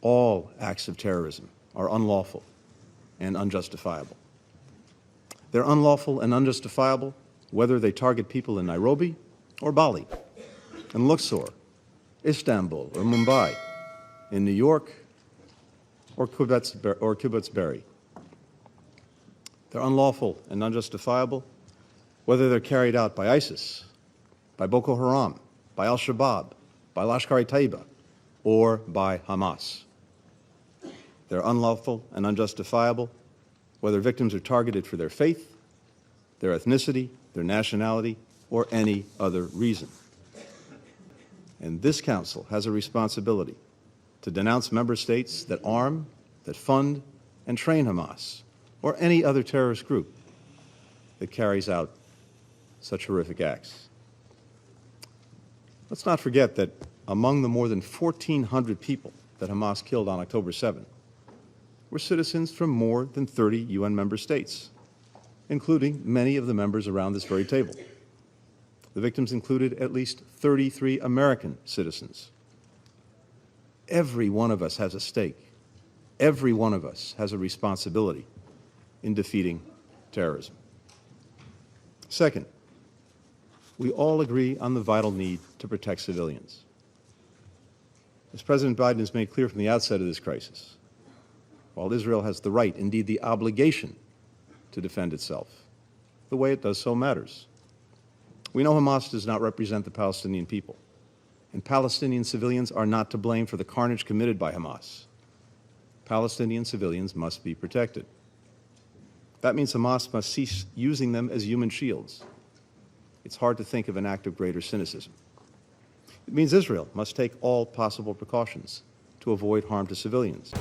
all acts of terrorism are unlawful and unjustifiable. They're unlawful and unjustifiable whether they target people in Nairobi or Bali, in Luxor, Istanbul or Mumbai, in New York or Kibbutz Berry. They're unlawful and unjustifiable whether they're carried out by ISIS, by Boko Haram, by Al-Shabaab, by Lashkar-e-Taiba, or by Hamas. They're unlawful and unjustifiable whether victims are targeted for their faith, their ethnicity, their nationality, or any other reason. And this Council has a responsibility to denounce member states that arm, that fund, and train Hamas, or any other terrorist group that carries out such horrific acts. Let's not forget that among the more than 1,400 people that Hamas killed on October 7 were citizens from more than 30 UN member states, including many of the members around this very table. The victims included at least 33 American citizens. Every one of us has a stake. Every one of us has a responsibility in defeating terrorism. Second, we all agree on the vital need to protect civilians. As President Biden has made clear from the outset of this crisis, while Israel has the right, indeed the obligation, to defend itself, the way it does so matters. We know Hamas does not represent the Palestinian people, and Palestinian civilians are not to blame for the carnage committed by Hamas. Palestinian civilians must be protected. That means Hamas must cease using them as human shields. It's hard to think of an act of greater cynicism. It means Israel must take all possible precautions to avoid harm to civilians.